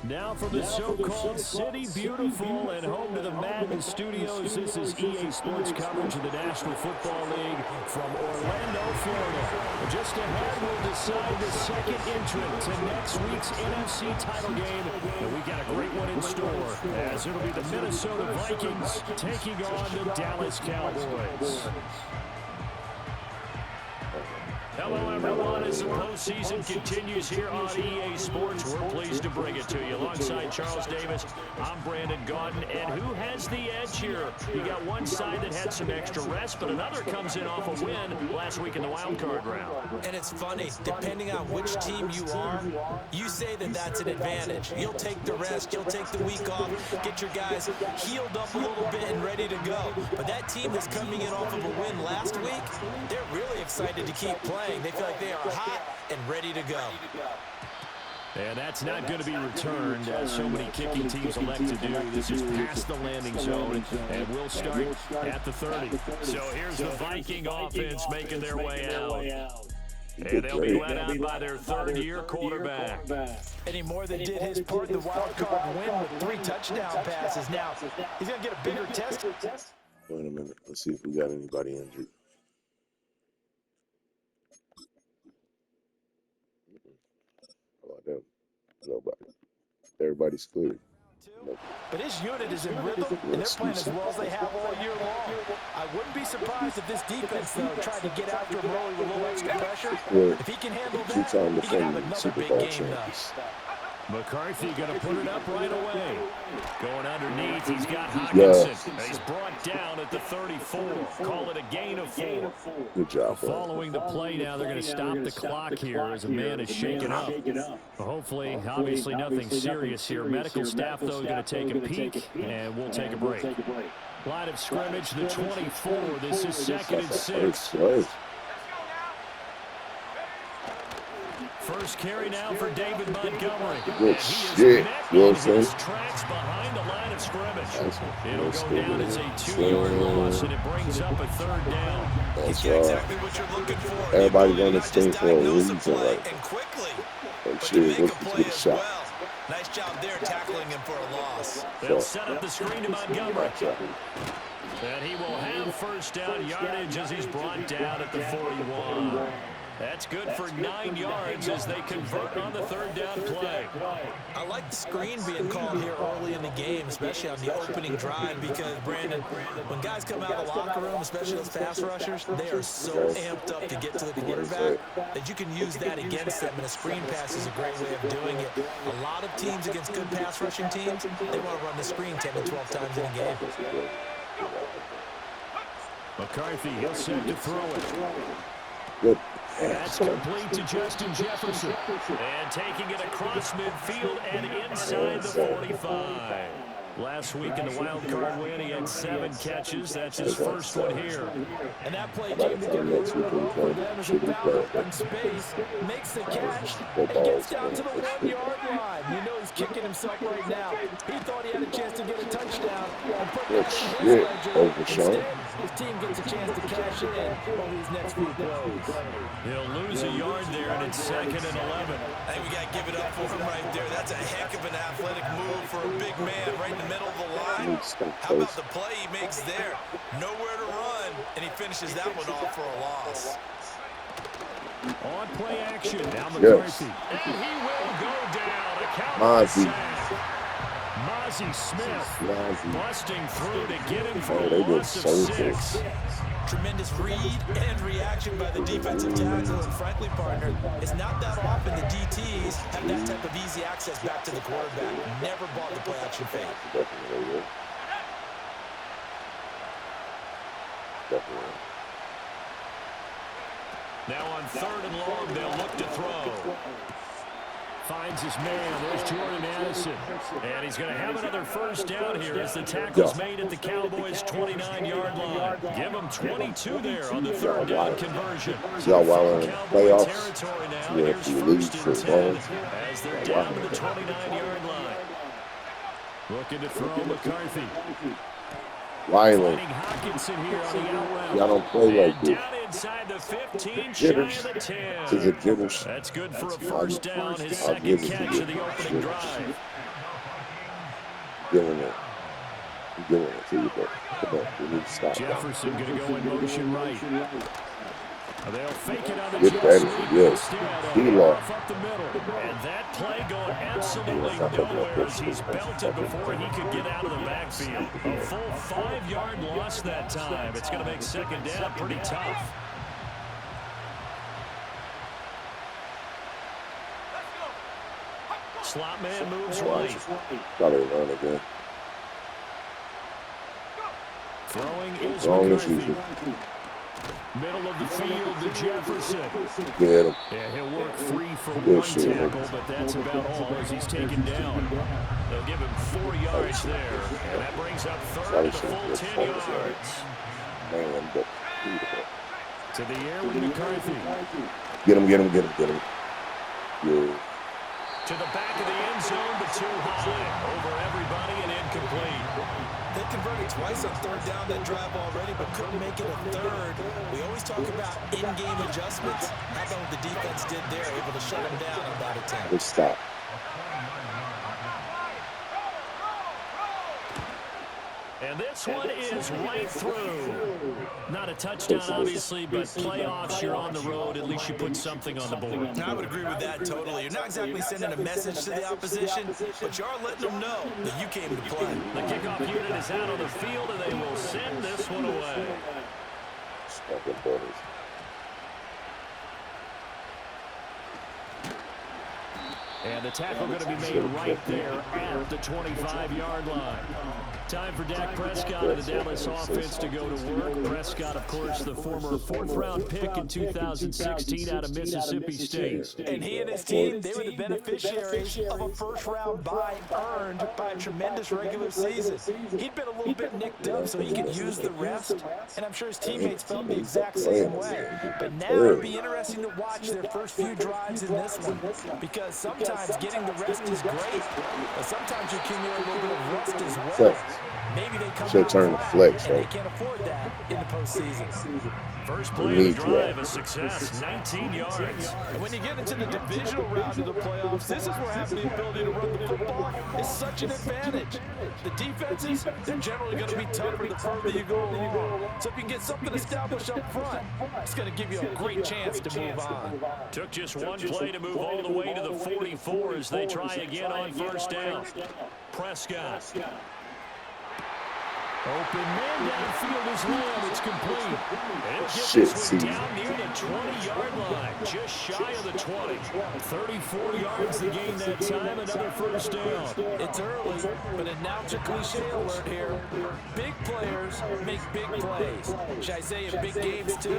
Now from the so-called City Beautiful and home to the Madden studios, this is EA Sports coverage of the National Football League from Orlando, Florida. Just ahead, we'll decide the second entrant to next week's NFC title game. And we got a great one in store, as it'll be the Minnesota Vikings taking on the Dallas Cowboys. Hello, everyone. As the postseason continues here on EA Sports, we're pleased to bring it to you. Alongside Charles Davis, I'm Brandon Gaudin. And who has the edge here? You got one side that had some extra rest, but another comes in off a win last week in the wild card round. And it's funny, depending on which team you are, you say that that's an advantage. You'll take the rest, you'll take the week off, get your guys healed up a little bit and ready to go. But that team that's coming in off of a win last week, they're really excited to keep playing. They feel like they are hot and ready to go. And that's not going to be returned, as so many kicking teams elect to do. This is past the landing zone, and we'll start at the 30. So here's the Viking offense making their way out. And they'll be led out by their third-year quarterback. And he more than did his part in the wild card win with 3 touchdown passes. Now, he's going to get a bigger test. Wait a minute. Let's see if we got anybody injured. How about them? Nobody. Everybody's clear. But his unit is in rhythm, and they're playing as well as they have all year long. I wouldn't be surprised if this defense, though, tried to get after him early with a little extra pressure. If he can handle that, he can have another big game, though. McCarthy going to put it up right away. Going underneath, he's got Hawkinson. He's brought down at the 34. Call it a gain of 4. Good job. Following the play now, they're going to stop the clock here as a man is shaken up. Hopefully, obviously nothing serious here. Medical staff, though, is going to take a peek, and we'll take a break. Line of scrimmage, the 24. This is 2nd and 6. First carry now for David Montgomery. Good shit, Wilson. His tracks behind the line of scrimmage. It'll go down as a 2-yard loss, and it brings up a 3rd down. That's exactly what you're looking for. Everybody's on this team for a reason, right? And quickly. And shit, look to get a shot. Nice job there tackling him for a loss. They'll set up the screen to Montgomery. And he will have first down yardage as he's brought down at the 41. That's good for 9 yards as they convert on the 3rd down play. I like the screen being called here early in the game, especially on the opening drive, because, Brandon, when guys come out of the locker room, especially those pass rushers, they are so amped up to get to the quarterback that you can use that against them, and a screen pass is a great way of doing it. A lot of teams against good pass rushing teams, they want to run the screen 10 to 12 times in a game. McCarthy, he'll set to throw it. Good. That's complete to Justin Jefferson. And taking it across midfield and inside the 45. Last week in the wild card win, he had 7 catches. That's his first one here. And that play came together really well for them as he found open space, makes the catch, and gets down to the 1-yard line. You know he's kicking himself right now. He thought he had a chance to get a touchdown and put that in his ledger. Instead, his team gets a chance to cash in on these next few plays. He'll lose a yard there, and it's 2nd and 11. I think we got to give it up for him right there. That's a heck of an athletic move for a big man right in the middle of the line. How about the play he makes there? Nowhere to run, and he finishes that one off for a loss. On play action, now McCarthy. And he will go down. A Cowboys sack. Mozzie Smith busting through to get him for a loss of 6. Tremendous read and reaction by the defensive tackle, and frankly, partner, it's not that often the DTs have that type of easy access back to the quarterback. Never bought the play action fake. Definitely. Now on 3rd and long, they'll look to throw. Finds his man. There's Jordan Addison. And he's going to have another first down here as the tackle's made at the Cowboys' 29-yard line. Give him 22 there on the 3rd down conversion. Y'all while in playoffs, territory now. you Here's lose 1st for and 10 balls. as they're down to the 29-yard line. Looking to throw McCarthy. Wiley. Hawkinson here on the out route. Y'all don't play like this. Down inside the 15, Jitters. shy of the 10. Is it jitters? That's good for a first down, his 2nd catch of the opening drive. Giving it. I'm giving it to you, but come on, we need to stop. Jefferson going to go in motion right. They'll fake it on the Good jet Patterson, sweep good. instead. D-Lock. Up the middle. And that play going absolutely nowhere as he's belted before he could get out of the backfield. A full 5-yard loss that time. It's going to make second down pretty tough. Slot man moves right. Probably run again. Throwing is Wrong as McCarthy. usual. Middle of the field to Jefferson. Get him. Yeah, he'll work free for Good one shit, tackle, but that's about all as he's taken down. They'll give him 4 yards there, and that brings up third at a full 10 yards. Man, but To the air with McCarthy. get him, get him, get him, get him. Yeah. To the back of the end zone, but too high. Over everybody and incomplete. They converted twice on third down that drive already, but couldn't make it a third. We always talk about in-game adjustments. How about what the defense did there, able to shut them down on that attempt. Good stop. And this one is right through. Not a touchdown, obviously, but playoffs, you're on the road. At least you put something on the board. I would agree with that totally. You're not exactly sending a message to the opposition, but you are letting them know that you came to play. The kickoff unit is out on the field, and they will send this one away. Fucking brothers. And the tackle going to be made right there at the 25-yard line. Time for Dak Prescott and the Dallas offense to go to work. Prescott, of course, the former 4th-round pick in 2016 out of Mississippi State. And he and his team, they were the beneficiaries of a first-round bye earned by a tremendous regular season. He'd been a little bit nicked up so he could use the rest, and I'm sure his teammates felt the exact same way. But now it'll be interesting to watch their first few drives in this one, because sometimes getting the rest is great, but sometimes you accumulate a little bit of rest as well. Maybe they come out turn flat, flex, and right? they can't afford that in the postseason. First play of the drive, a success, 19 yards. And when you get into the divisional round of the playoffs, this is where having the ability to run the football is such an advantage. The defenses, they're generally going to be tougher the further you go along. So if you can get something established up front, it's going to give you a great chance to move on. Took just one play to move all the way to the 44 as they try again on first down. Prescott. Open man downfield is Lamb. It's complete. And he'll get this one down near the 20-yard line, just shy of the 20. 34 yards to gain that time, another first down. It's early, but announcer cliche alert here. Big players make big plays. Should I say in big games too?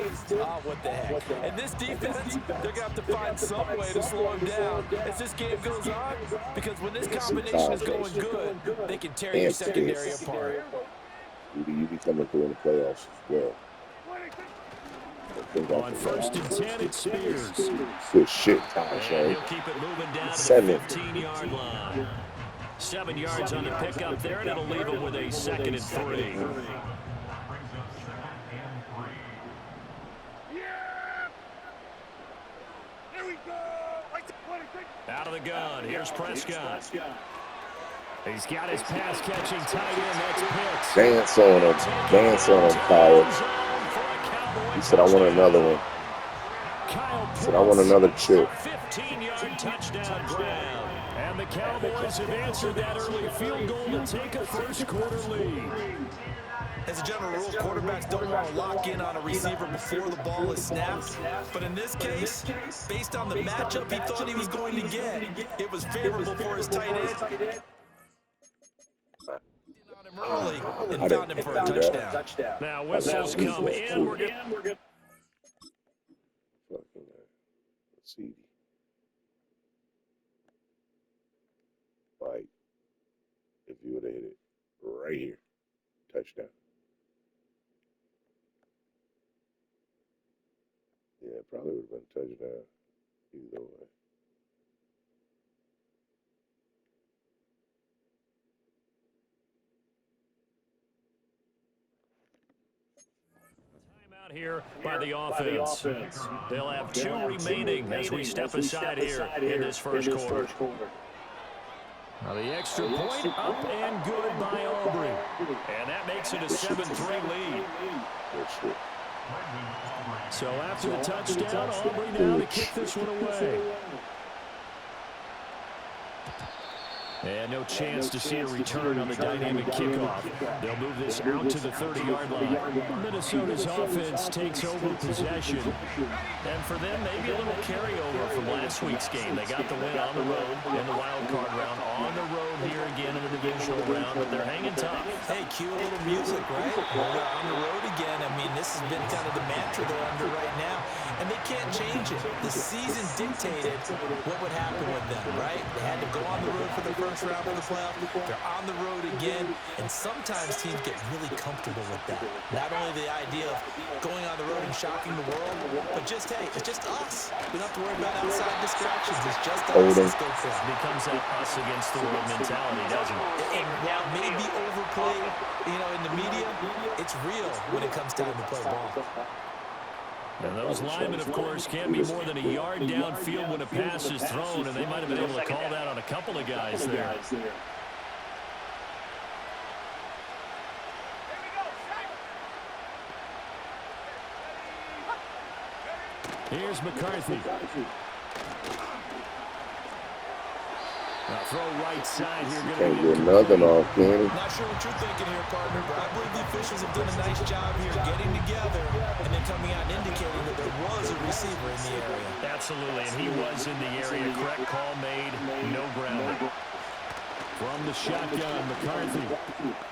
What the heck. And this defense, they're going to have to find some way to slow him down as this game goes on, because when this combination is going good, they can tear your secondary apart. You be coming through in the playoffs as well. On first and 10, it's Spears. Good shit, Taj. And he'll keep it moving down to the 15-yard line. 7 yards on the pickup there, and it'll leave him with a 2nd and 3. Out of the gun, here's Prescott. He's got his pass-catching tight end. That's Pitts. Dance on him. Dance on him, Kyle. He said, I want another one. He said, I want another chip. 15-yard touchdown grab. And the Cowboys have answered that early field goal to take a first-quarter lead. As a general rule, quarterbacks don't want to lock in on a receiver before the ball is snapped. But in this case, based on the matchup he thought he was going to get, it was favorable for his tight end. Early and found him for a touchdown. Now whistles come in. We're good. Let's see. Like, if you would have hit it right here, touchdown. Yeah, it probably would have been a touchdown either way. Here by the offense. They'll have 2 remaining as we step aside here in this first quarter. Now the extra point up and good by Aubrey. And that makes it a 7-3 lead. So after the touchdown, Aubrey now to kick this one away. And no chance to see a return on the dynamic kickoff. They'll move this out to the 30-yard line. Minnesota's offense takes over possession. And for them, maybe a little carryover from last week's game. They got the win on the road in the wild card round. On the road here again in the divisional round, but they're hanging tough. Hey, cue a little music, right? We're on the road again. I mean, this has been kind of the mantra they're under right now. And they can't change it. The season dictated what would happen with them, right? They had to go on the road for the first round of the playoff. They're on the road again, and sometimes teams get really comfortable with that. Not only the idea of going on the road and shocking the world, but just, hey, it's just us. We don't have to worry about outside distractions. It's just us. Let's go for it. It becomes that us against the world mentality, doesn't it? And while it may be overplayed, in the media, it's real when it comes time to play ball. And those linemen, of course, can't be more than a yard downfield when a pass is thrown, and they might have been able to call that on a couple of guys there. Here's McCarthy. Now throw right side here. Can't get nothing off, Kenny. Not sure what you're thinking here, partner, but I believe the officials have done a nice job here getting together and then coming out and indicating that there was a receiver in the area. Absolutely, and he was in the area. Correct call made. No grounding. From the shotgun, McCarthy.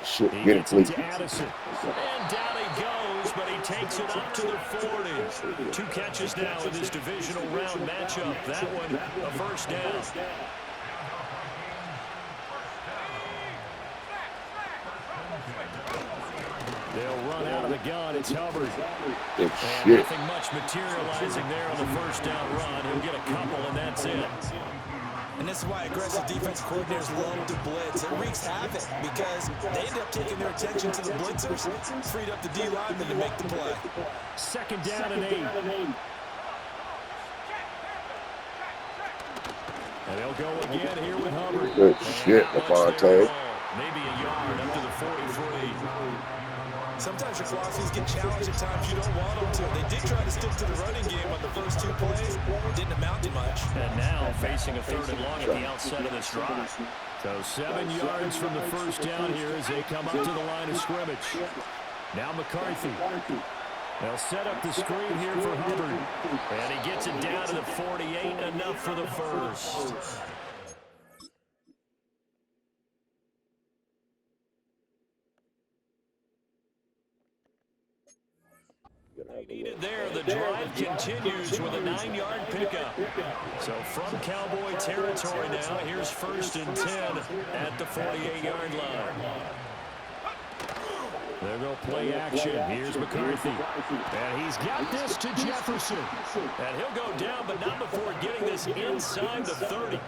Shit, He get it, gets please. it to Addison. And down he goes, but he takes it up to the 40. 2 catches now in this divisional round matchup. That one, a first down. They'll run out of the gun. It's Hubbard. And nothing much materializing there on the first down run. He'll get a couple, and that's it. And this is why aggressive defense coordinators love to blitz. It wreaks havoc because they end up taking their attention to the blitzers, freed up the D linemen to make the play. Second down and 8. And they'll go again here with Hubbard. Good shit, Devontae. Maybe a yard up to the 43. Sometimes your philosophies get challenged at times you don't want them to. They did try to stick to the running game on the first 2 plays. Didn't amount to much. And now facing a 3rd and long at the outset of this drive. So 7 yards from the first down here as they come up to the line of scrimmage. Now McCarthy. They'll set up the screen here for Hubbard. And he gets it down to the 48, enough for the first. Needed there. The drive continues with a 9-yard pickup. So from Cowboy territory now, here's 1st and 10 at the 48-yard line. They'll go play action. Here's McCarthy. And he's got this to Jefferson. And he'll go down, but not before getting this inside the 30.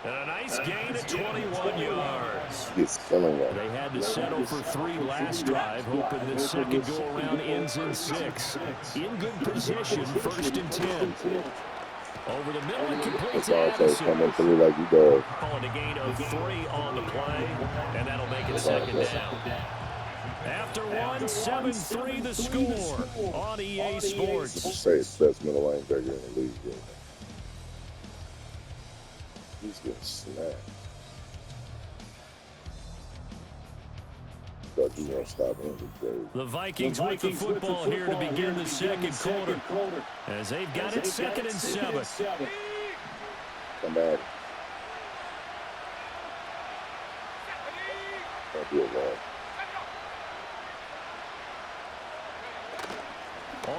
And a nice gain at 21 yards. They had to settle for 3 last drive, hoping this second go-around ends in 6. In good position, 1st and 10. Over the middle and complete to Addison. Coming through like he does. On a gain of 3 on the play, and that'll make it 2nd down. After 1, 7-3 the score on EA Sports. Say it's best middle linebacker in the league. Yeah. He's getting snapped. But you won't stop him. The Vikings with the football here to begin the second quarter. As they've got it 2nd and 7. Come at it. That'll be a lot.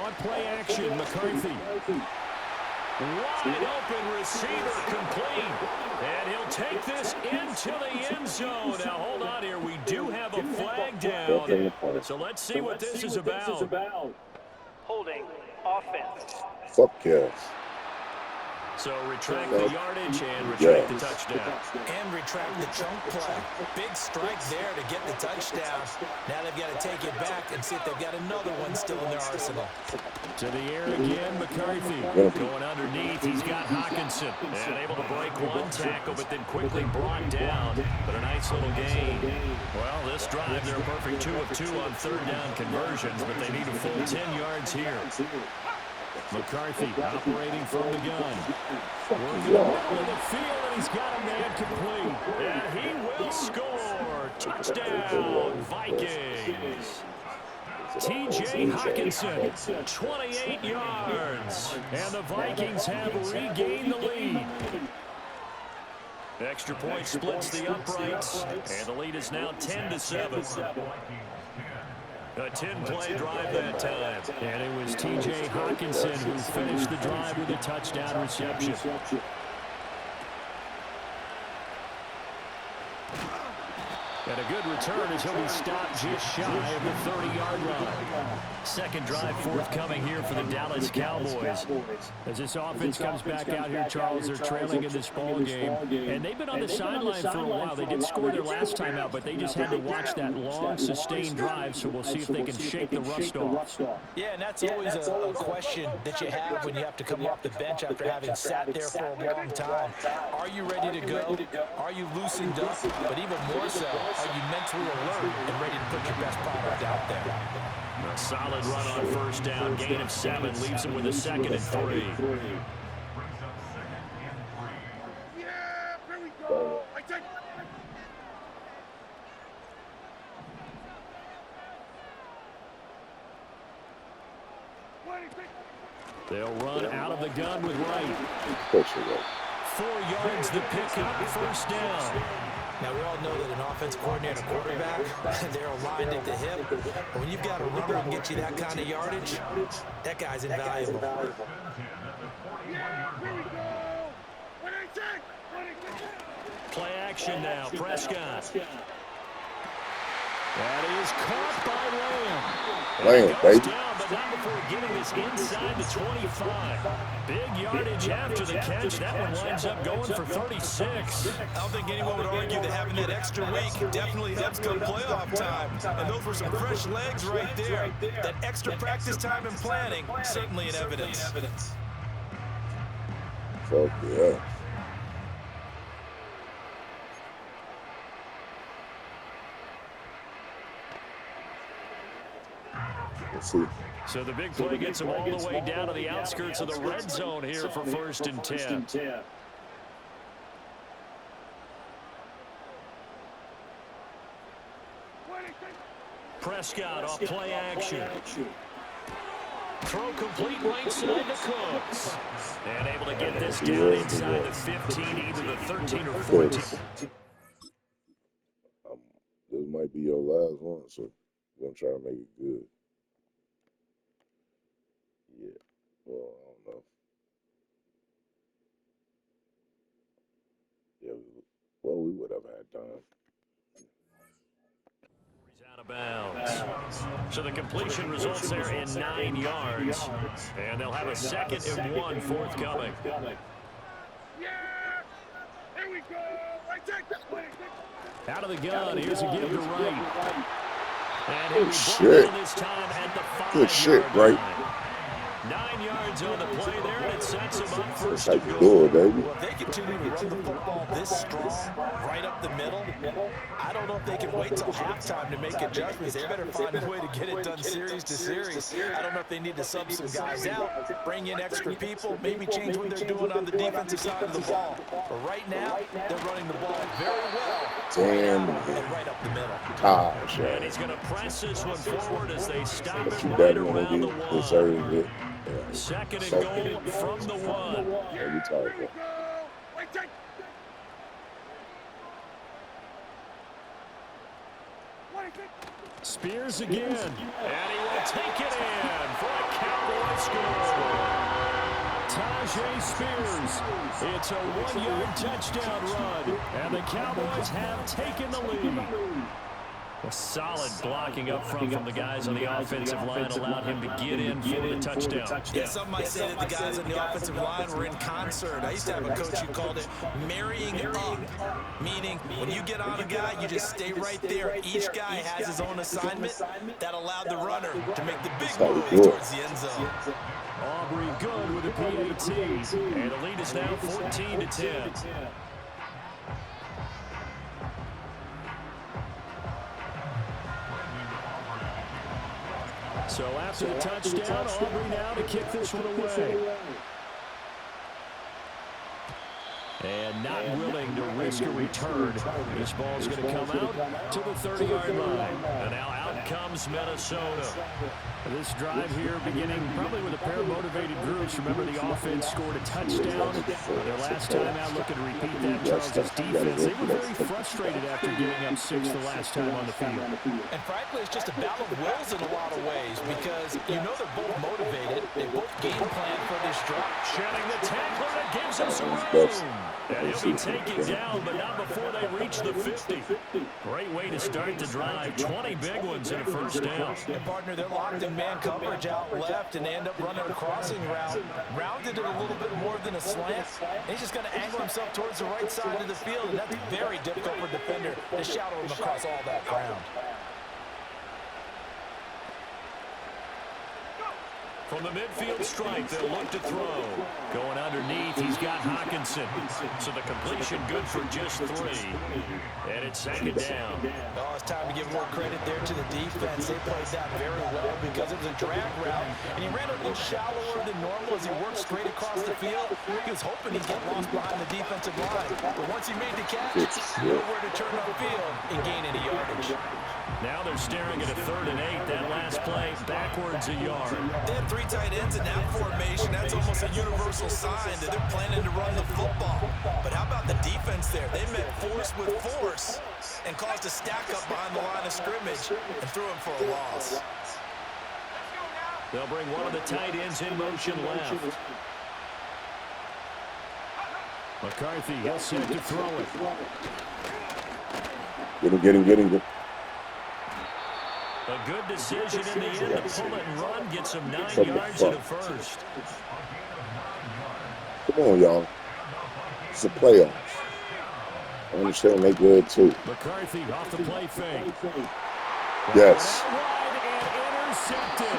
On play action, McCarthy. Wide open receiver complete. And he'll take this into the end zone. Now hold on here. We do have a flag down. So let's see what this is about. Holding offense. Fuck yes. So retract the yardage and retract the touchdown. And retract the chunk play. Big strike there to get the touchdown. Now they've got to take it back and see if they've got another one still in their arsenal. To the air again, McCarthy. Going underneath, he's got Hawkinson. And able to break one tackle, but then quickly brought down. But a nice little gain. Well, this drive, they're a perfect 2 of 2 on third down conversions, but they need a full 10 yards here. McCarthy operating from the gun. Working the middle of the field, and he's got a man complete. And he will score. Touchdown, Vikings. T.J. Hawkinson, 28 yards. And the Vikings have regained the lead. Extra point splits the uprights, and the lead is now 10-7. A 10-play drive that time. And it was T.J. Hawkinson who finished the drive with a touchdown reception. And a good return as he'll be stopped just shy of the 30-yard line. Second drive forthcoming here for the Dallas Cowboys. As this offense comes back out here, Charles, they're trailing in this ball game. And they've been on the sideline for a while. They did score their last time out, but they just had to watch that long, sustained drive, so we'll see if they can shake the rust off. Yeah, and that's always a question that you have when you have to come off the bench after having sat there for a long time. Are you ready to go? Are you loosened up? But even more so, are you mentally alert and ready to put your best product out there? A solid run on first down. Gain of 7 leaves him with a 2nd and 3. They'll run out of the gun with Wright. 4 yards the pickup, first down. Now, we all know that an offense coordinator and a quarterback, they're aligned at the hip. But when you've got a runner who can get you that kind of yardage, that guy's invaluable. Play action now, Prescott. That is caught by Lamb. Lamb, baby. Down, but not before getting this inside the 25. Big yardage after the catch. That one winds up going for 36. I don't think anyone would argue that having that extra week definitely helps come playoff time. And those were some fresh legs right there. That extra practice time and planning, certainly in evidence. Fuck yeah. Let's see. So the big play gets him all the way down to the outskirts of the red zone here for 1st and 10. Prescott off play action. Throw complete right side to Cooks. And able to get this down inside the 15, either the 13 or 14. This might be your last one, so we're going to try to make it good. Yeah, well, I don't know. Yeah, we would have had time. He's out of bounds. So the completion results there in 9 yards. And they'll have a 2nd and 1 forthcoming. Out of the gun, here's a give to Wright. And Good shit. This time at the 5-yard Good shit, Wright. 9 yards on the play there, and it sets him up for That's how you do it, baby. Well, if they continue to run the football this strong, right up the middle, I don't know if they can wait till halftime to make adjustments. They better find a way to get it done series to series. I don't know if they need to sub some guys out, bring in extra people, maybe change what they're doing on the defensive side of the ball. But right now, they're running the ball very well. Damn. And right up the middle. Gosh, And he's going to press this one forward as they stop it you right better around the want to one. deserve it. 2nd and goal from the 1. Every time. Spears again, and he will take it in for a Cowboy score. Tajay Spears, it's a 1-yard touchdown run, and the Cowboys have taken the lead. A solid blocking up front from the guys on the offensive line allowed him to get in for the touchdown. Yeah, some might say that the guys on the offensive line were in concert. I used to have a coach who called it marrying up, meaning when you get on a guy, you just stay right there. Each guy has his own assignment. That allowed the runner to make the big move towards the end zone. Aubrey good with a PAT, and the lead is now 14-10. So after the touchdown, Aubrey now to kick this one away. And not willing to risk a return. This ball's going to come out to the 30-yard line. And now out comes Minnesota. This drive here beginning probably with a pair of motivated groups. Remember, the offense scored a touchdown. Their last time out looking to repeat that. Charles' defense, they were very frustrated after giving up 6 the last time on the field. And frankly, it's just a battle of wills in a lot of ways because you know they're both motivated. They both game plan for this drive. Shedding the tackler that gives him some room. And he'll be taken down, but not before they reach the 50. Great way to start the drive. 20 big ones in a first down. And partner, they're locked in man coverage out left, and they end up running a crossing route. Rounded it a little bit more than a slant. He's just going to angle himself towards the right side of the field, and that's very difficult for a defender to shadow him across all that ground. From the midfield strike, they'll look to throw. Going underneath, he's got Hawkinson. So the completion good for just 3. And it's second down. Oh, it's time to give more credit there to the defense. They played that very well because it was a drag route. And he ran a little shallower than normal as he worked straight across the field. He was hoping he'd get lost behind the defensive line. But once he made the catch, nowhere to turn upfield and gain any yardage. Now they're staring at a 3rd and 8. That last play backwards a yard. They had 3 tight ends in that formation. That's almost a universal sign that they're planning to run the football. But how about the defense there? They met force with force and caused a stack up behind the line of scrimmage and threw him for a loss. They'll bring one of the tight ends in motion left. McCarthy, he'll set to throw it. Get him. A good decision in the end to pull it and run, get some 9 yards in the first. Come on, y'all. It's a playoffs. I understand they good, too. McCarthy off the play fake. Yes.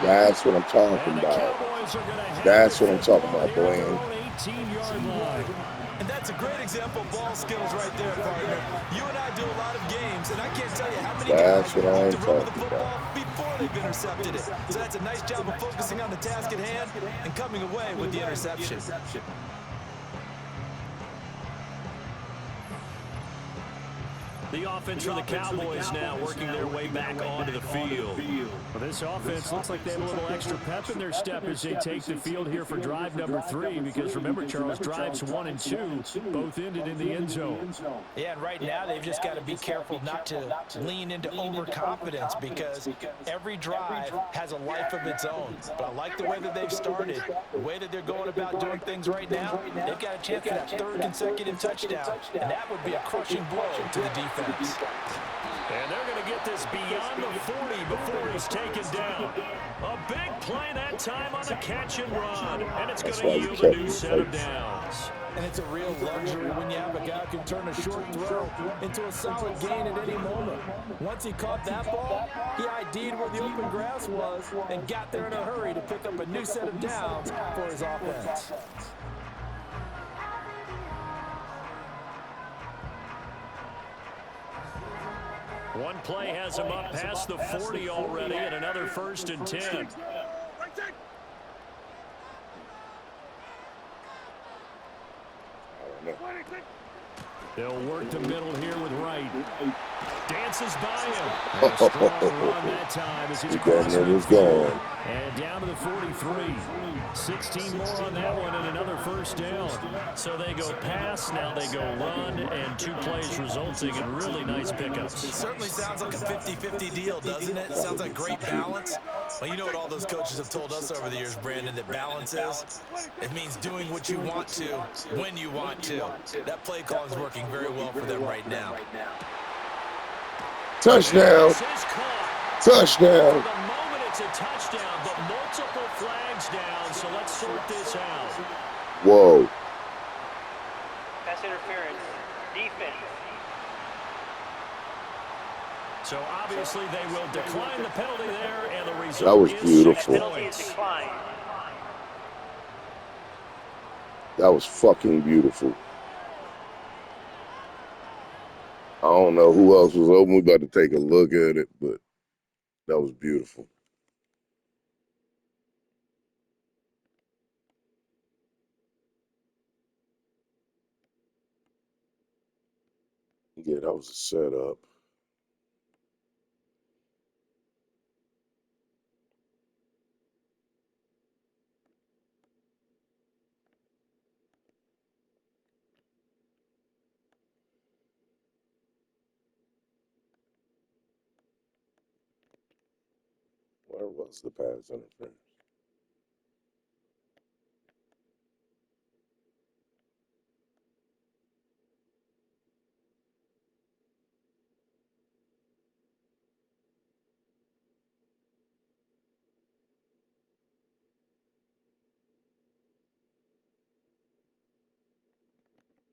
That's what I'm talking about. That's what I'm talking about, boy. 18-yard line. And that's a great example of ball skills right there, partner. You and I do a lot of games, and I can't tell you how many guys have to run the football before they've intercepted it. So that's a nice job of focusing on the task at hand and coming away with the interception. The offense for the Cowboys now working their way back onto the field. Well, this offense looks like they have a little extra pep in their step as they take the field here for drive number 3. Because remember, Charles, drives 1 and 2 both ended in the end zone. Yeah, and right now they've just got to be careful not to lean into overconfidence because every drive has a life of its own. But I like the way that they've started, the way that they're going about doing things right now. They've got a chance at that 3rd consecutive touchdown, and that would be a crushing blow to the defense. And they're going to get this beyond the 40 before he's taken down. A big play that time on a catch and run. And it's going to yield a new set of downs. And it's a real luxury when you have a guy who can turn a short throw into a solid gain at any moment. Once he caught that ball, he ID'd where the open grass was and got there in a hurry to pick up a new set of downs for his offense. One play has him up past the 40 already, and another 1st and 10. They'll work the middle here with Wright. Dances by him. And a strong run that time as he's across midfield. And down to the 43. 16 more on that one and another 1st down. So they go pass, now they go run, and 2 plays resulting in really nice pickups. It certainly sounds like a 50-50 deal, doesn't it? Sounds like great balance. Well, you know what all those coaches have told us over the years, Brandon, that balance is? It means doing what you want to, when you want to. That play call is working very well for them right now. Touchdown. Touchdown. For the moment, it's a touchdown, but multiple flags down, so let's sort this out. Whoa. Pass interference. Defense. So obviously they will decline the penalty there, and the result That was is beautiful. 6 points. That was fucking beautiful. I don't know who else was open. We about to take a look at it, but that was beautiful. Yeah, that was a setup. Where was the pass interference?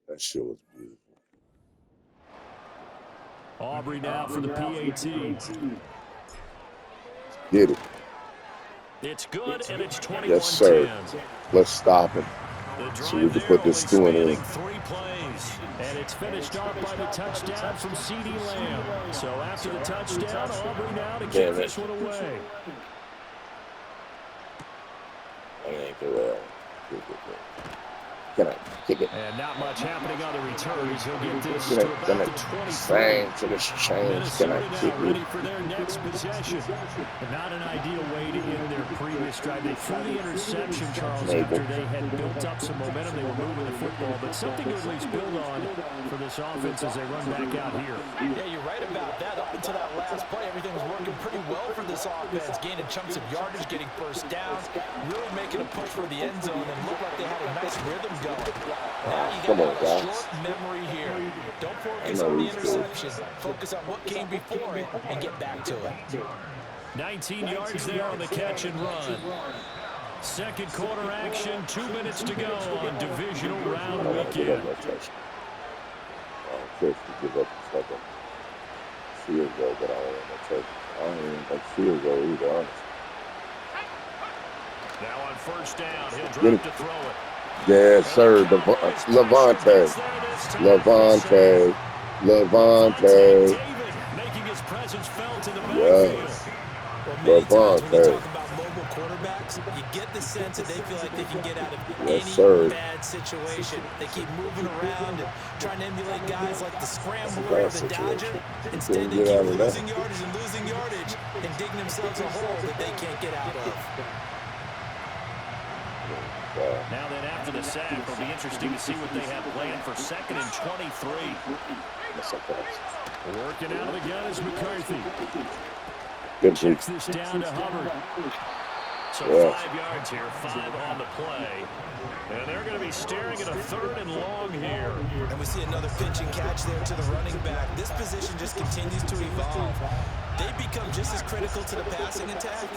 That shit was beautiful. Aubrey now for the PAT. Get it. It's good, and it's 21-10. Yes, sir. Let's stop him so we can put this 2 in. 3 plays, and it's finished off by the touchdown from CeeDee Lamb. So after the touchdown, Aubrey now to kick this one away. I ain't good. Can I kick it? And not much happening on the returns. He'll get this to about the 23. Same to this change. Can I kick Minnesota now ready it? for their next possession. But not an ideal way to end their previous drive. They threw the interception, Charles, after they had built up some momentum. They were moving the football, but something to at least build on for this offense as they run back out here. Yeah, you're right about that. Up until that last play, everything was working pretty well for this offense. Gaining chunks of yardage, getting first downs, really making a push for the end zone, and looked like they had a nice rhythm going. Now you got to have a short memory here. Don't focus on the interception. Focus on what came before it and get back to it. 19 yards there on the catch and run. Second quarter action, 2 minutes to go on divisional round weekend. I don't care if you give up a second field goal, but I don't want to take. I don't even think field goal either, honestly. Now on first down, he'll drop to throw it. Yes, sir. Levante. Making his presence felt in the Yes. Well, many times when you talk about mobile quarterbacks, you get the sense that they feel like they can get out of any bad situation. They keep moving around and trying to emulate guys like the scrambler or the dodger. Instead, they keep losing yardage and digging themselves a hole that they can't get out of. Now then, after the sack, it'll be interesting to see what they have planned for 2nd and 23. Working out of the gun is McCarthy. Checks this down to Hubbard. So 5 yards here, 5 on the play. And they're going to be staring at a 3rd and long here. And we see another pitch and catch there to the running back. This position just continues to evolve. They become just as critical to the passing attack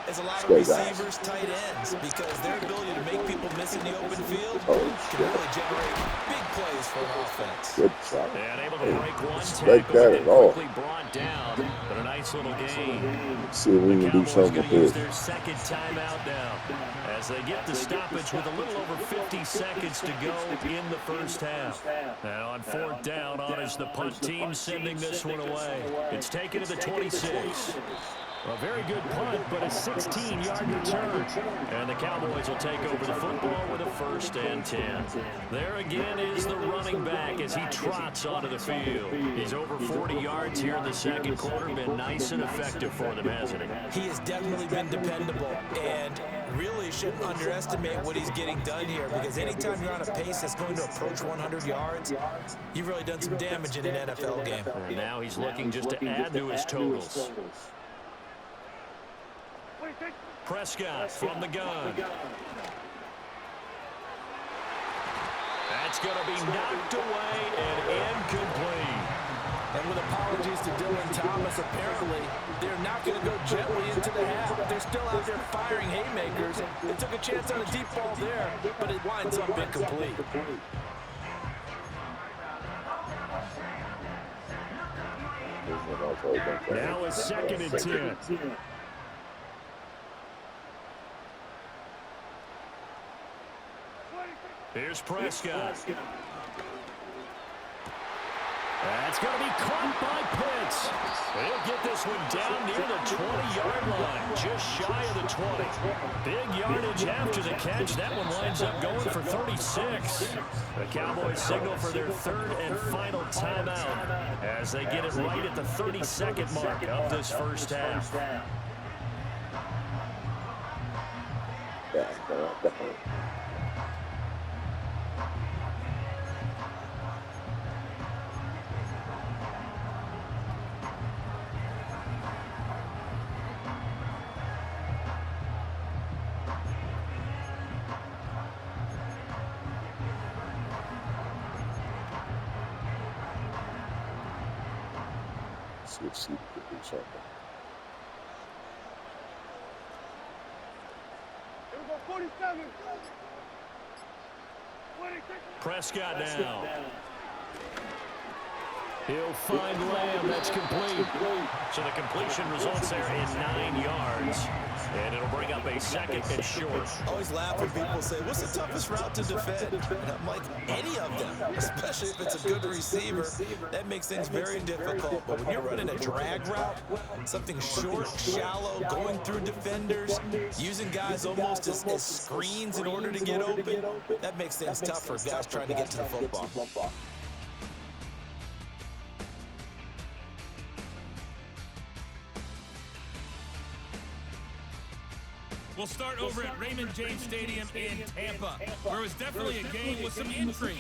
as a lot of receivers, tight ends, because their ability to make people miss in the open field can really generate big plays for an offense. Good shot. And able to break one tackle, quickly brought down, but a nice little gain. See if we can do something with this. Their second timeout now as they get the stoppage with a little over 50 seconds to go in the first half. Now on 4th down, on is the punt team sending this one away. It's taken to the 26. A very good punt, but a 16-yard return. And the Cowboys will take over the football with a 1st and 10. There again is the running back as he trots onto the field. He's over 40 yards here in the second quarter. Been nice and effective for them, hasn't he? He has definitely been dependable, and really shouldn't underestimate what he's getting done here, because anytime you're on a pace that's going to approach 100 yards, you've really done some damage in an NFL game. And now he's looking just to add to his totals. Prescott from the gun. That's going to be knocked away and incomplete. And with a power apologies to Dylan Thomas. Apparently, they're not going to go gently into the half. They're still out there firing haymakers. They took a chance on a deep ball there, but it winds up incomplete. Now it's 2nd and 10. Here's Prescott. That's going to be caught by Pitts. He'll get this one down near the 20-yard line, just shy of the 20. Big yardage after the catch. That one winds up going for 36. The Cowboys signal for their 3rd and final timeout as they get it right at the 32nd mark of this first half. Let's see if we can do something. Prescott now. He'll find Lamb. That's complete. So the completion results there in 9 yards. And it'll bring up a 2nd and short. I always laugh when people say, what's the toughest route to defend? And I'm like, any of them, especially if it's a good receiver. That makes things very difficult. But when you're running a drag route, something short, shallow, going through defenders, using guys almost as screens in order to get open, that makes things tough for guys trying to get to the football. We'll start over at Raymond James Stadium in Tampa, where it was definitely a game with some intrigue,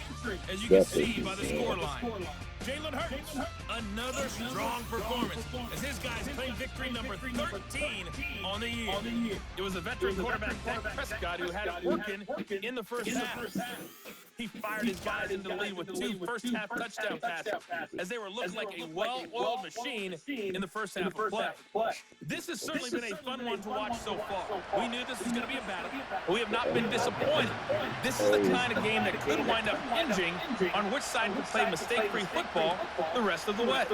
as you can see by the scoreline. Jalen Hurts, another strong performance, as his guys claim victory number 13 on the year. It was the veteran quarterback Dak Prescott who had it working in the first half. He fired his guys into the lead with 2 first-half touchdown passes, as they were looking like a well-oiled machine in the first half of play. This has certainly been a fun one to watch so far. We knew this was going to be a battle, but we have not been disappointed. This is the kind of game that could wind up hinging on which side will play mistake-free football the rest of the way.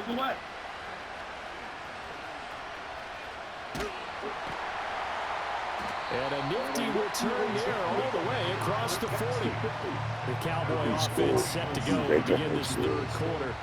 And a nifty return there all the way across the 40. The Cowboy offense set to go to begin this 3rd quarter.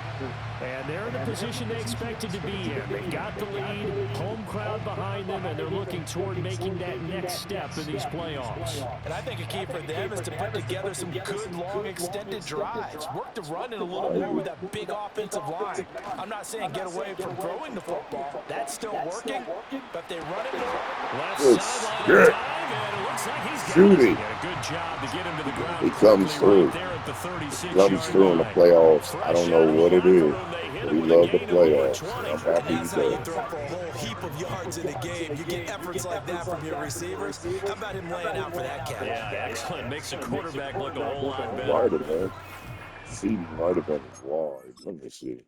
And they're in the position they expected to be in. They've got the lead, home crowd behind them, and they're looking toward making that next step in these playoffs. And I think a key for them is to put together some good, long, extended drives. Work the run in a little more with that big offensive line. I'm not saying get away from throwing the football. That's still working, but they run it more. Left sideline dive, and it looks like he's got it. A good job to get him to the ground. He comes through. Right there at the 36 He comes through in the playoffs. I don't know what it is, but he loves the playoffs. I'm happy he That's how you does. throw for a whole heap of yards in a game. You get efforts like that from your receivers. How about him laying out for that catch? Yeah, excellent. Makes a quarterback look a whole lot better. Might have been. CD might have been wide. Let me see.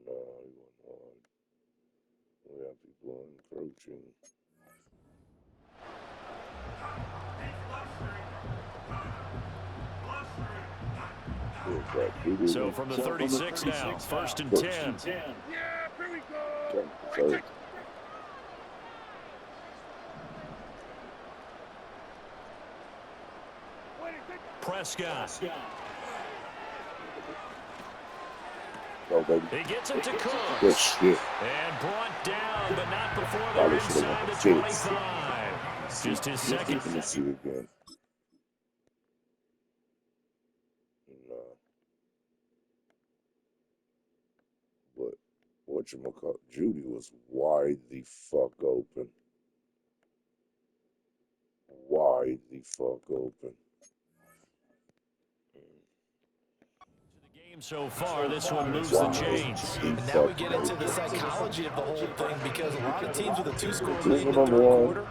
No, he wasn't wide. We have people encroaching. So from the 36 now, 1st and 10. Third. Prescott. Go, baby. He gets it to Good Cooks. shit. And brought down, but not before Probably they're should've inside went the to 25. Just his second. Let me see again. No. But whatchamacallit, Judy was wide the fuck open. Wide the fuck open. So far, this one moves the chains. And now we get into the psychology of the whole thing, because a lot of teams with a 2-score lead in the 3rd quarter,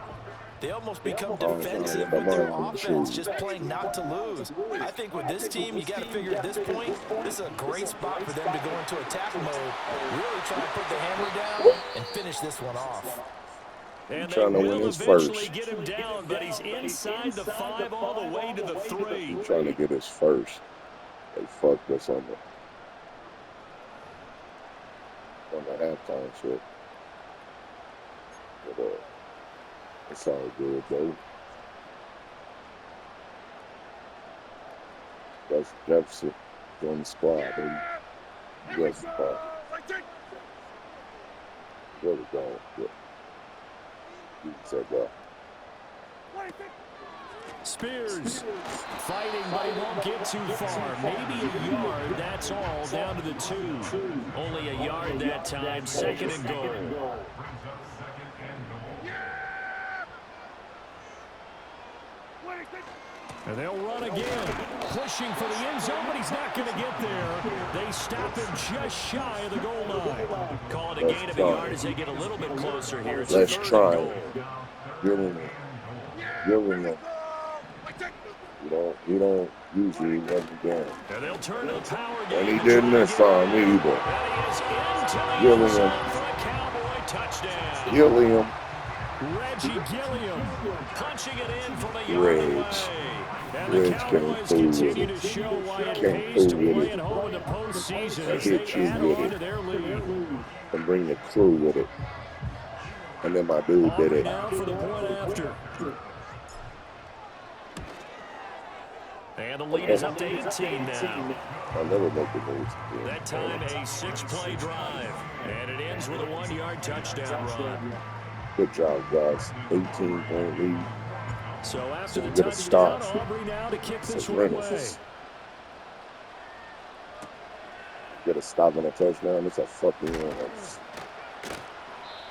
They almost become defensive with their offense, just playing not to lose. I think with this team, you got to figure at this point, this is a great spot for them to go into attack mode, really try to put the hammer down and finish this one off. And trying to win his first. Get him down, but he's inside the 5 all the way to the 3. He's trying to get his first. They fucked us on the halftime shit. But it's all good though. That's Jefferson on the squad, baby. Jefferson. There we go. Yeah. Spears fighting, but he won't get too far. Maybe a yard, that's all, down to the 2. Only a yard that time, 2nd and goal. And they'll run again, pushing for the end zone, but he's not going to get there. They stop him just shy of the goal line. Call it a gain of a yard as they get a little bit closer here. It's Let's try. Give him. You don't usually let him down. And they'll turn to the power game. And he didn't this time either. Gilliam. Touchdown. Gilliam. Reggie Gilliam punching it in from a yard away. And the Cowboys continue to show why it pays to play at home in the postseason as they add on to their lead. And bring the crew with it. And then my dude did it. Now for the point after. And the lead is up to 18 now. I'll never make the news. That time a 6-play drive. And it ends with a 1-yard touchdown run. Good job, guys. 18-point lead. So after the touchdown, stop. Aubrey now to kick this one away. Get a stop and a touchdown. It's a fucking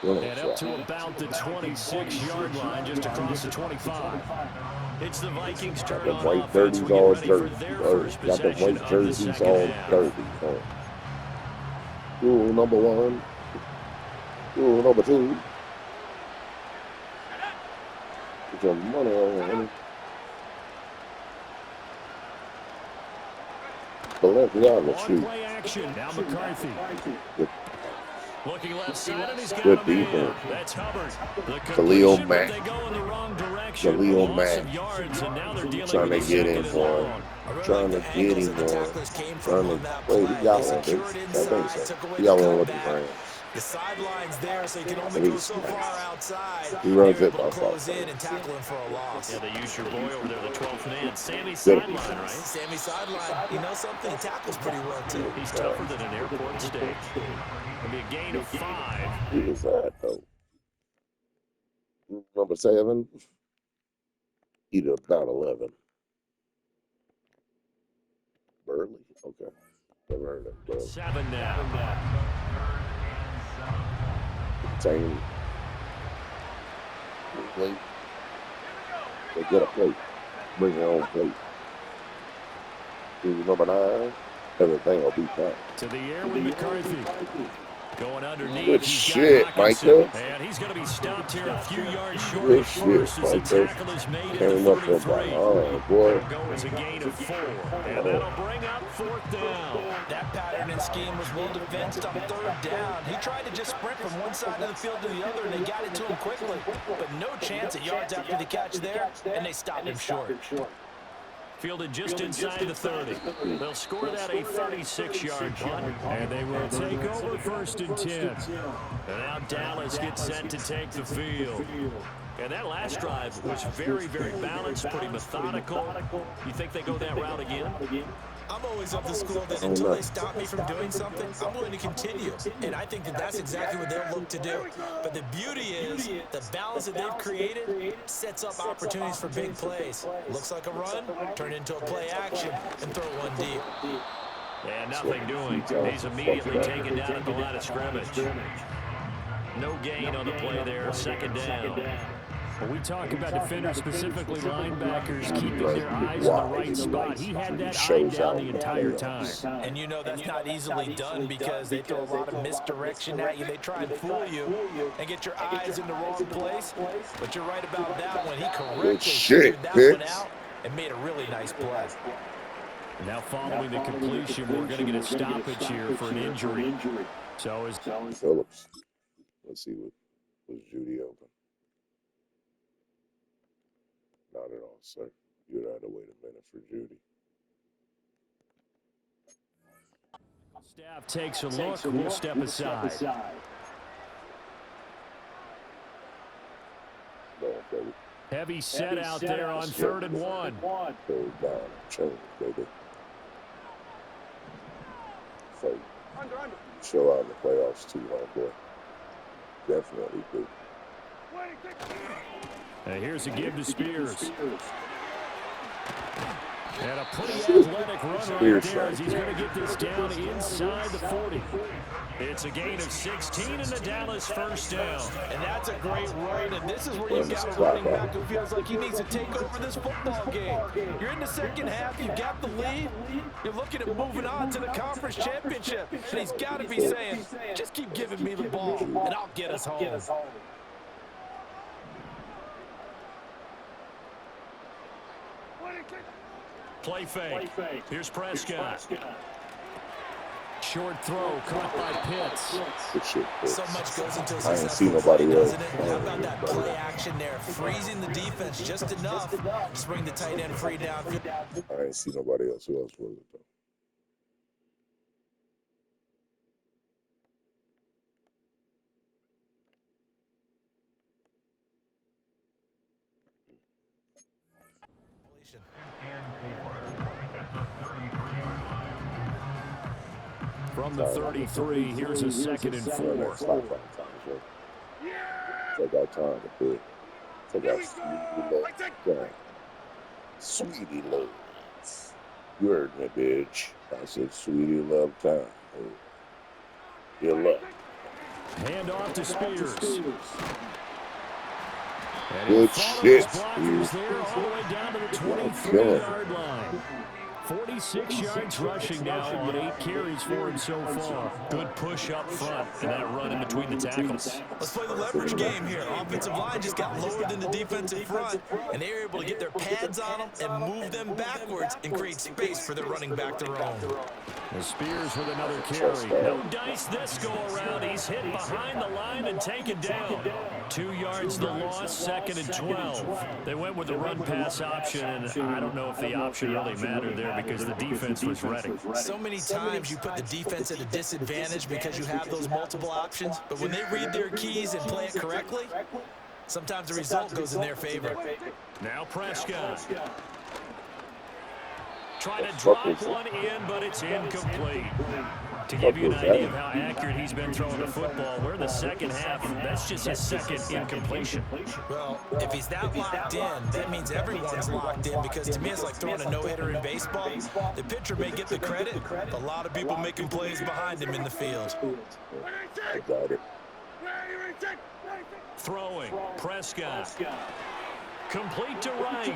and up to about the 26-yard line, just across the 25. It's the Vikings' turn on white offense. jerseys We all get ready for dirty. their first Got the possession white jerseys of the all second half. dirty. Rule number 1. Rule number 2. Put your money on. The left yard will shoot. Play action. Now McCarthy. Looking left side, and he's got Good him defense. in. That's Hubbard. Khalil Mack. They go in the wrong direction. Khalil Mack. Yards, and now they're dealing Trying to with get him more. Trying to get him more. Trying to. Wait, he got one, dude. I think so. He got one with the brand. The sideline's there, so you can only go so far outside. He runs it by close in and tackle him for a loss. Yeah, they use your boy over there, the 12th man. Sammy sideline, right? Sammy sideline. You know something? He tackles pretty well, too. He's tougher than an airport steak. It'll be a gain of 5. He was that, though. Number 7. Either about 11. Burley? Okay. 7 now. Same. Plate. They get a plate. Bring your own plate. Number 9. Everything will be fine. To the air with McCarthy. Going underneath. Good shit, Michael. And he's going to be stopped here a few yards short Good of first shit, as the Michael. tackle is made at Came the up with 33. oh, boy. Goes a gain of 4. And that'll bring up 4th down. That pattern and scheme was well defensed on 3rd down. He tried to just sprint from one side of the field to the other, and they got it to him quickly. But no chance at yards after the catch there, and they stopped him short. Fielded just inside the 30. They'll score that a 36-yard punt, and they will take over 1st and 10. And now Dallas gets set to take the field. And that last drive was very, very balanced, pretty methodical. You think they go that route again? I'm always of the school that until they stop me from doing something, I'm going to continue. And I think that that's exactly what they'll look to do. But the beauty is the balance that they've created sets up opportunities for big plays. Looks like a run, turn into a play action, and throw one deep. And nothing doing. He's immediately taken down at the line of scrimmage. No gain on the play there, 2nd down. When we talk about defenders, specifically linebackers, keeping their eyes in the right spot, he had that eye down the entire time. And you know that's not easily done because they throw a lot of misdirection at you. They try and fool you and get your eyes in the wrong place. But you're right about that one. He correctly figured that one out and made a really nice play. Now following the completion, we're going to get a stoppage here for an injury. So is Phillips. Let's see what was Judy open. Not at all, sir. You'd have to wait a minute for Judy. Staff takes a look. We'll step aside. Heavy set out there on 3rd and 1. Third down, change, baby. So, show out in the playoffs too, homeboy. Definitely do. And here's a give to Spears. And a pretty athletic run right there as he's going to get this down inside the 40. It's a gain of 16 and the Dallas first down. And that's a great run, and this is where you've got a running back who feels like he needs to take over this football game. You're in the second half, you've got the lead, you're looking at moving on to the conference championship, and he's got to be saying, just keep giving me the ball, and I'll get us home. Play fake. Here's Prescott. Short throw caught by Pitts. Good shit, Pitts. So much goes into a I ain't successful seen play, nobody else. doesn't it? How about that play action there, freezing the defense just enough to bring the tight end free downfield. I ain't seen nobody else. Who else was it, though? From the 33, here's a 2nd and 4. Take our time a bit. Take our sweetie love time. Sweetie love. You heard me, bitch. I said sweetie love time. Good luck. Hand off to Spears. Good shit. Blockers there all the way down to the 23-yard line. 46 yards rushing now on 8 carries for him so far. Good push up front and that run in between the tackles. Let's play the leverage game here. Offensive line just got lower than the defensive front, and they were able to get their pads on them and move them backwards and create space for their running back to roam. The Spears with another carry. No dice this go around. He's hit behind the line and taken down. 2 yards the loss, 2nd and 12. They went with the run pass option, and I don't know if the option really mattered there because the defense was ready. So many times you put the defense at a disadvantage because you have those multiple options, but when they read their keys and play it correctly, sometimes the result goes in their favor. Now Prescott. Trying to drop one in, but it's incomplete. To give you an idea of how accurate he's been throwing the football, we're in the second half. That's just his 2nd incompletion. Well, if he's that locked in, that means everyone's locked in because to me it's like throwing a no-hitter in baseball. The pitcher may get the credit, but a lot of people making plays behind him in the field. I got it. Throwing, Prescott. Complete to right.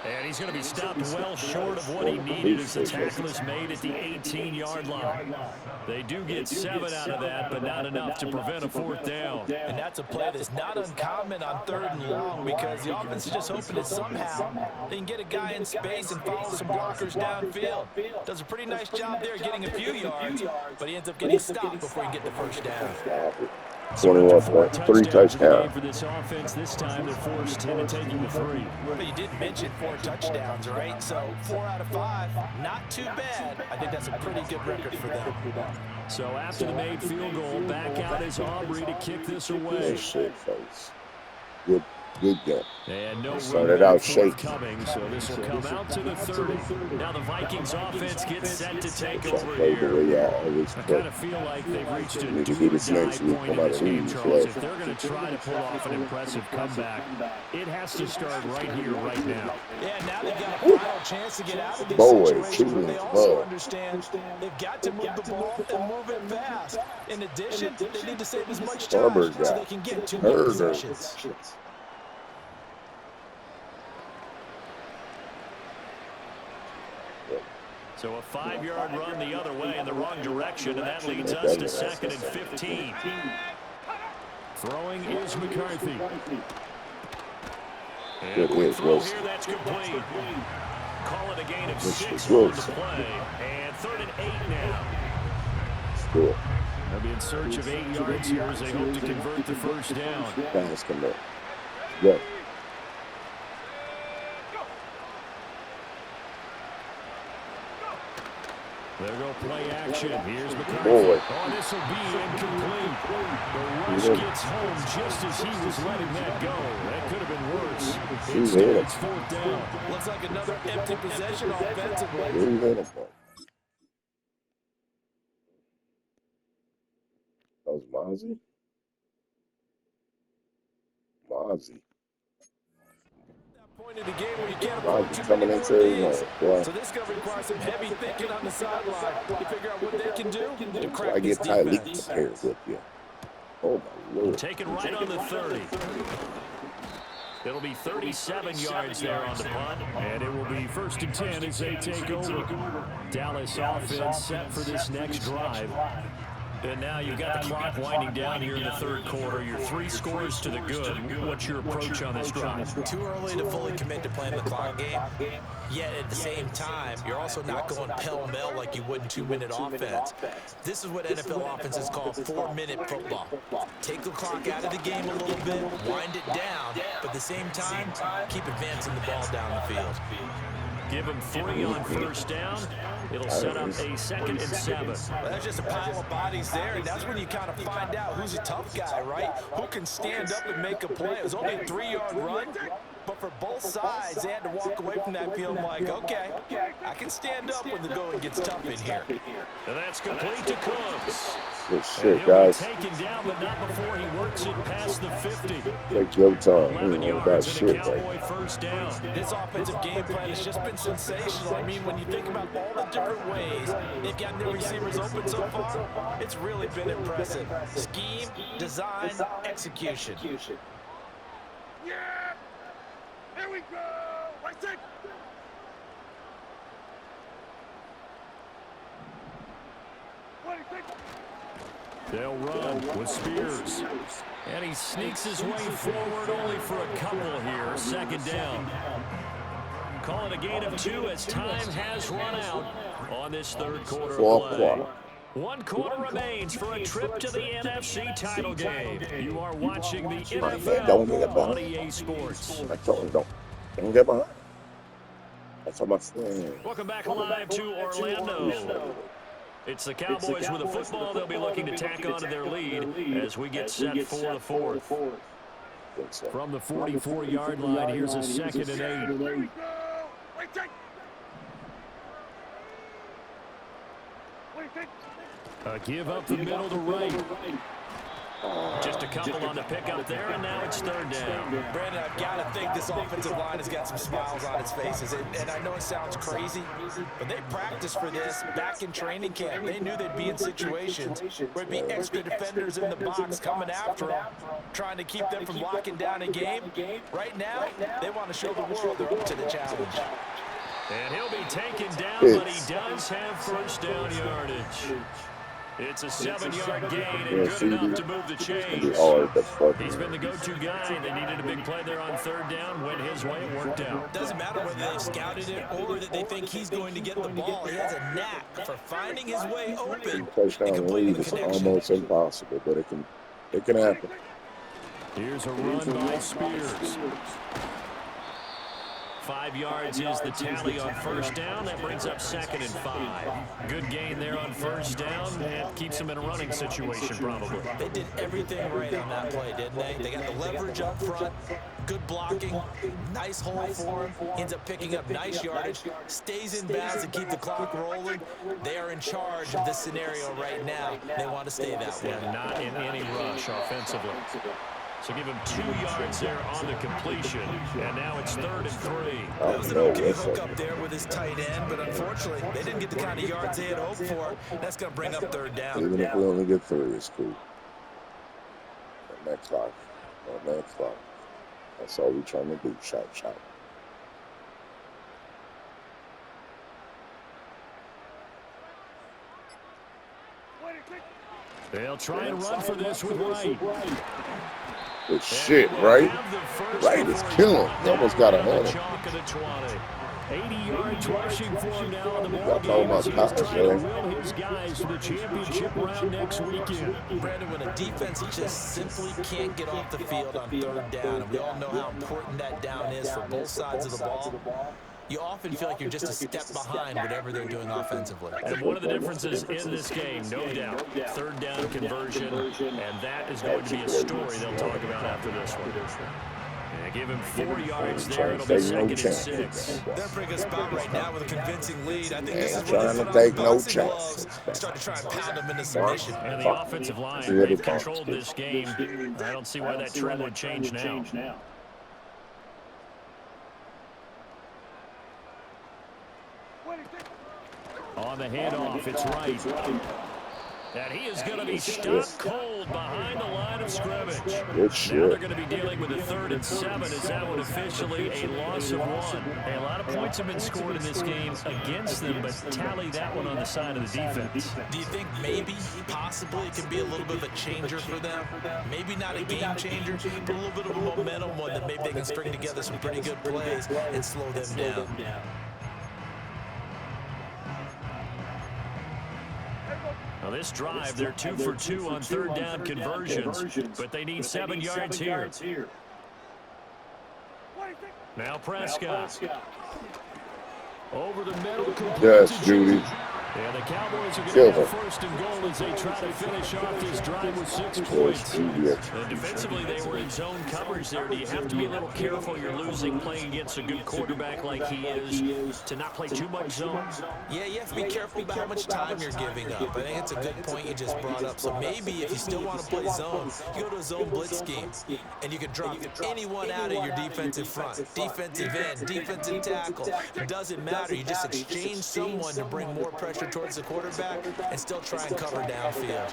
And he's going to be stopped well short of what he needed as the tackle is made at the 18-yard line. They do get 7 out of that, but not enough to prevent a 4th down. And that's a play that's not uncommon on 3rd and long because the offense is just hoping that somehow they can get a guy in space and follow some blockers downfield. Does a pretty nice job there getting a few yards, but he ends up getting stopped before he can get the first down. 21 points, 3 touchdowns. For this offense, this time they're forced into taking the 3. But you did mention 4 touchdowns, right? So 4 out of 5, not too bad. I think that's a pretty good record for them. So after the made field goal, back out is Aubrey to kick this away. Shit, folks. Good Good game. And no Started out shaky. coming, so this will come out to the 30. Now the Vikings offense gets set to take over Play the way here. I always I play. kind of feel like they've reached a Need to do this do-or-die next week. point in Come out this and game, lose, Charles. yes. If they're going to try to pull off an impressive comeback, it has to start right here, right now. Yeah, now they've got a final chance to get out of this situation, but they also understand they've got to move the ball and move it fast. In addition, they need to save as much time so they can get 2 more possessions. So a 5-yard run the other way in the wrong direction, and that leads us to 2nd and 15. Throwing is McCarthy. And quick throw here, that's complete. Call it a gain of 6 on the play. And 3rd and 8 now. They'll be in search of 8 yards here as they hope to convert the first down. Pass come up. Go. There go play action. Here's McCarthy. Boy. Oh, this will be incomplete. The rush gets home just as he was letting that go. That could have been worse. Instead, it's 4th down. Looks like another empty possession offensively. That was Mozzie? Mozzie. Point in the game where you can't afford too Coming many into more days. well, So this is going to require some heavy thinking on the sideline to figure out what they can do to crack I this get tight defense. here with you. Oh my Lord. Taken right on the 30. It'll be 37 yards there on the punt, and it will be 1st and 10 as they take over. Dallas offense set for this next drive. And now you've got the clock winding down here in the 3rd quarter. You're 3 scores to the good. What's your approach on this drive? Too early to fully commit to playing the clock game. Yet at the same time, you're also not going pell-mell like you would in 2-minute offense. This is what NFL offenses call 4-minute football. Take the clock out of the game a little bit, wind it down, but at the same time, keep advancing the ball down the field. Give him 3 on 1st down. It'll set up a 2nd and 7. Well, there's just a pile of bodies there, and that's when you kind of find out who's a tough guy, right? Who can stand up and make a play. It was only a 3-yard run, but for both sides, they had to walk away from that feeling like, okay, I can stand up when the going gets tough in here. And that's complete to Cooks. Good shit, guys. Taken down, but not before he works it past the 50. Take your time. 11 yards that and shit, a Cowboy right? first down. This offensive game plan has just been sensational. I mean, when you think about all the different ways they've gotten their receivers open so far, it's really been impressive. Scheme, design, execution. Yeah! Here we go! I think. What do you think? They'll run with Spears. And he sneaks his way forward only for a couple here. 2nd down. Call it a gain of 2 as time has run out on this 3rd quarter play. 1 quarter remains for a trip to the NFC title game. You are watching the NFL on EA Sports. I told him, don't get behind. That's how my friend. Welcome back live to Orlando. It's the Cowboys with a football. They'll be looking to tack onto their lead as we get set for the 4th. From the 44-yard line, here's a 2nd and 8. Give up the middle to right. Just a couple on the pickup there, and now it's 3rd down. Brandon, I've got to think this offensive line has got some smiles on its faces. And I know it sounds crazy, but they practiced for this back in training camp. They knew they'd be in situations where there'd be extra defenders in the box coming after them, trying to keep them from locking down a game. Right now, they want to show the world they're up to the challenge. And he'll be taken down, but he does have 1st down yardage. It's a 7-yard gain and good enough to move the chains. He's been the go-to guy. They needed a big play there on 3rd down. Went his way, it worked out. Doesn't matter whether they scouted it or that they think he's going to get the ball. He has a knack for finding his way open and completing the connection. Almost impossible, but it can happen. Here's a run by Spears. 5 yards is the tally on first down. That brings up 2nd and 5. Good gain there on first down, and keeps them in a running situation probably. They did everything right on that play, didn't they? They got the leverage up front, good blocking, nice hole for him, ends up picking up nice yardage, stays in bounds and keep the clock rolling. They are in charge of this scenario right now. They want to stay that way. And not in any rush offensively. So give him 2 yards there on the completion. And now it's 3rd and 3. That was an okay hook up there with his tight end, but unfortunately, they didn't get the kind of yards they had hoped for. That's going to bring up 3rd down. Even if we only get 3, it's cool. That clock. That clock. That's all we're trying to do. Shout, shout. They'll try and run for this with Wright. Good shit, right? Right is killing. He almost got a header. 80 yards rushing for him now in the ball Got game as about he's Cowboys, trying to will his guys to the championship round next weekend. Brandon, when a defense just simply can't get off the field on 3rd down, and we all know how important that down is for both sides of the ball, you often feel like you're just a step behind whatever they're doing offensively. And one of the differences in this game, no doubt, 3rd down conversion, and that is going to be a story they'll talk about after this one. And give him 4 yards there. It'll be 2nd and 6. They're bringing us spot right now with a convincing lead. I think this is Trying where to they take put on no the boxing gloves, chances. start to try and pound them into submission. And the offensive line, they've controlled this game. I don't see why that trend would change now. On the handoff, it's Wright. And he is going to be stopped cold behind the line of scrimmage. Now they're going to be dealing with a 3rd and 7 as that one officially a loss of 1. Hey, a lot of points have been scored in this game against them, but tally that one on the side of the defense. Do you think maybe, possibly, it could be a little bit of a changer for them? Maybe not a game changer, but a little bit of a momentum one that maybe they can string together some pretty good plays and slow them down. Now this drive, they're 2 for 2 on 3rd down conversions, but they need 7 yards here. Now Prescott. Over the middle. Yes, Judy. And the Cowboys are going to have 1st and goal as they try to finish off this drive with 6 points. And defensively, they were in zone coverage there. Do you have to be a little careful? You're losing playing against a good quarterback like he is to not play too much zone? Yeah, you have to be careful about how much time you're giving up. I think it's a good point you just brought up. So maybe if you still want to play zone, you go to a zone blitz scheme, and you can drop anyone out of your defensive front, defensive end, defensive tackle. It doesn't matter. You just exchange someone to bring more pressure towards the quarterback and still try and cover downfield.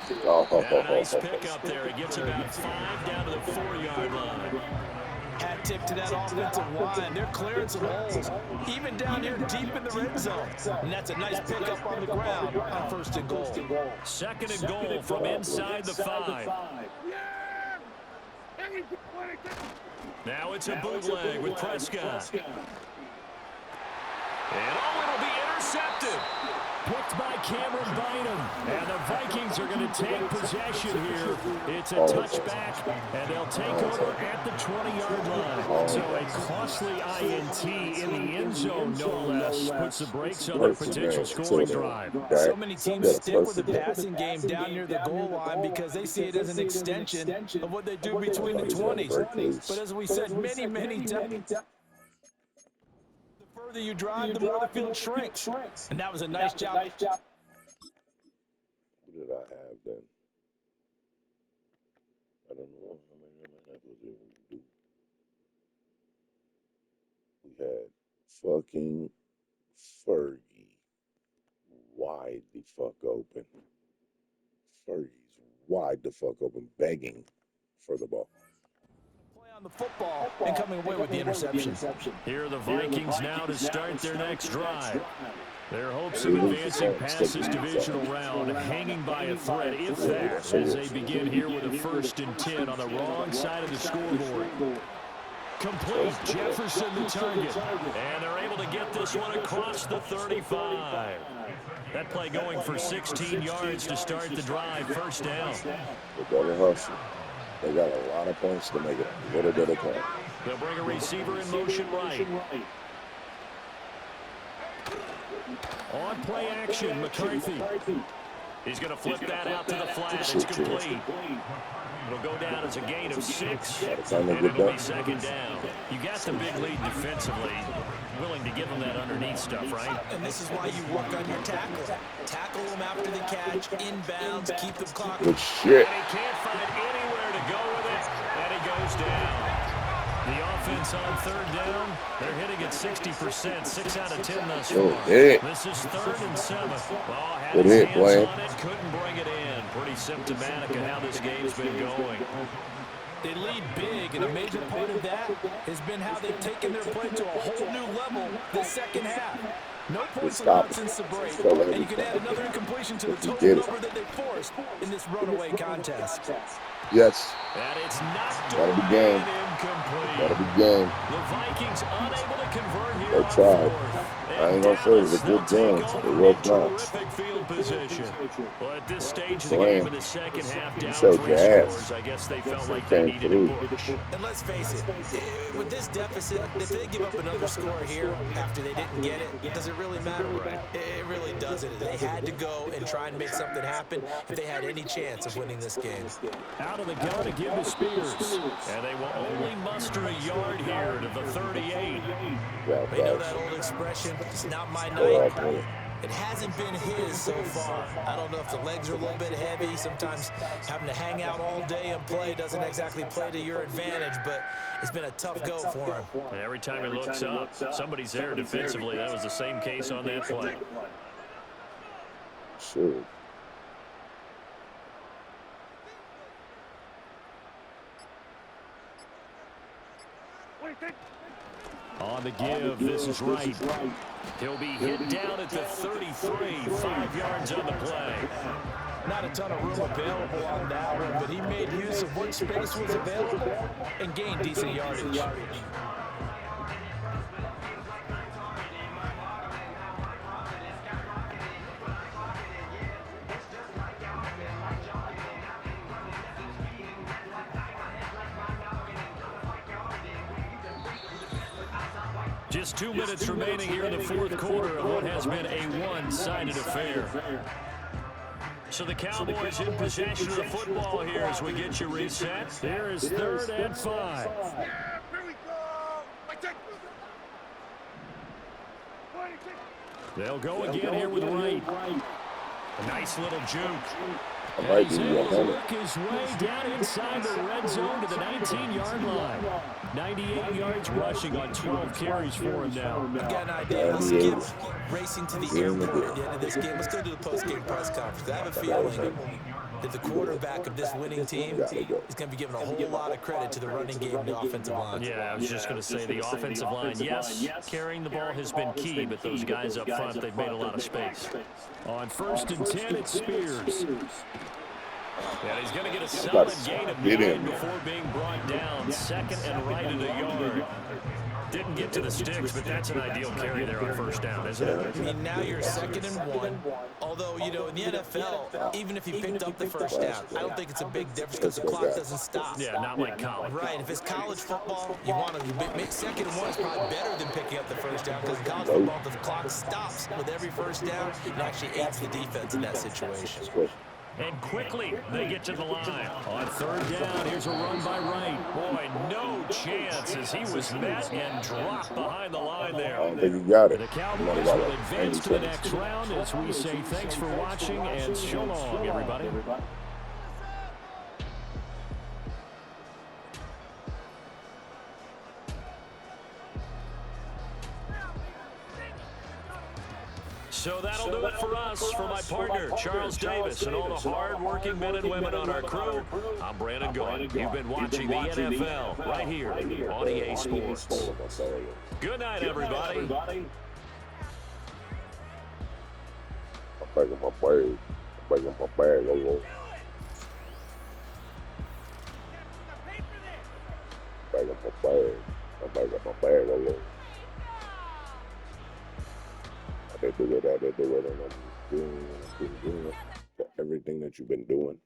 And a nice pick up there. It gets about 5 down to the 4-yard line. Hat tip to that offensive line. They're clearing some holes, even down here deep in the red zone. And that's a nice pickup on the ground on 1st and goal. 2nd and goal from inside the 5. Now it's a bootleg with Prescott. And it'll be intercepted. Picked by Cameron Bynum. And the Vikings are going to take possession here. It's a touchback, and they'll take over at the 20-yard line. So a costly INT in the end zone, no less, puts the brakes on their potential scoring drive. So many teams stick with the passing game down near the goal line because they see it as an extension of what they do between the 20s. But as we said many times, the further you drive, the more the field shrinks. And that was a nice job. What did I have then? I don't know how many of that was able to do. We had fucking Fergie wide the fuck open. Fergie's wide the fuck open, begging for the ball. On the football and coming away with the interception. Here are the Vikings now to start their next drive. Their hopes of advancing past this divisional round hanging by a thread, if that, as they begin here with a 1st and 10 on the wrong side of the scoreboard. Complete, Jefferson the target, and they're able to get this one across the 35. That play going for 16 yards to start the drive, 1st down. They better hustle. They got a lot of points to make it a little bit of time. They'll bring a receiver in motion right. On play action, McCarthy. He's going to flip that out to the flat. It's complete. It'll go down as a gain of 6, and it'll be second down. You got the big lead defensively. Willing to give them that underneath stuff, right? And this is why you work on your tackle. Tackle them after the catch, inbounds, keep them clock. Good shit. And he can't find anywhere to go with it, and he goes down. The offense on third down, they're hitting at 60%, 6 out of 10 thus far. This is 3rd and 7. Well, had his hands on it, couldn't bring it in. Pretty symptomatic of how this game's been going. They lead big, and a major part of that has been how they've taken their play to a whole new level this second half. No points allowed since the break, and you can add another incompletion to the total number that they forced in this runaway contest. Yes. And it's knocked That'll be away game. and incomplete. That'll be game. The Vikings unable to convert here They on tried. 4th. I ain't gonna say it was a good game. It was not. Terrific field position. Well, at this stage of the game in the second half, down showed 3 your ass. scores, I guess they felt like they needed a push. And let's face it, with this deficit, if they give up another score here after they didn't get it, does it really matter, right? It really doesn't. They had to go and try and make something happen if they had any chance of winning this game. Out of the gun to give to Spears. And they will only muster a yard here to the 38. They know that old expression, it's not my night. It hasn't been his so far. I don't know if the legs are a little bit heavy. Sometimes having to hang out all day and play doesn't exactly play to your advantage, but it's been a tough go for him. And every time he looks up, somebody's there defensively. That was the same case on that play. Sure. On the give, this is right. He'll be hit down at the 33, 5 yards on the play. Not a ton of room available on that one, but he made use of what space was available and gained decent yardage. Just 2 minutes remaining here in the 4th quarter of what has been a one-sided affair. So the Cowboys in possession of the football here as we get you reset. Here is 3rd and 5. They'll go again here with Wright. A nice little juke. He's able to work his way down inside the red zone to the 19-yard line. 98 yards rushing on 12 carries for him now. I've got an idea. Let's skip racing to the airport at the end of this game. Let's go to the post-game press conference. I have a feeling that the quarterback of this winning team is going to be given a whole lot of credit to the running game and the offensive line. Yeah, I was just going to say the offensive line, yes, carrying the ball has been key, but those guys up front, they've made a lot of space. On 1st and 10, it's Spears. And he's going to get a solid gain of 9 before being brought down. 2nd and right at a yard. Didn't get to the sticks, but that's an ideal carry there on 1st down, isn't it? I mean, now you're 2nd and 1. Although, you know, in the NFL, even if you picked up the 1st down, I don't think it's a big difference because the clock doesn't stop. Yeah, not like college. Right. If it's college football, you want to make 2nd and 1 is probably better than picking up the 1st down because in college football, the clock stops with every 1st down and actually aids the defense in that situation. And quickly, they get to the line. On 3rd down, here's a run by Wright. Boy, no chance as he was met and dropped behind the line there. I don't think he got it. The Cowboys will advance to the next round as we say thanks for watching and so long, everybody. So that'll do it for us. For my partner, Charles Davis, and all the hard-working men and women on our crew, I'm Brandon Goin. You've been watching the NFL right here on EA Sports. Good night, everybody. I'm bagging my bag. I'm bagging my bag, Lolo. Bagging my bag. I'm bagging my bag, Lolo. They do it, and I'm doing everything that you've been doing.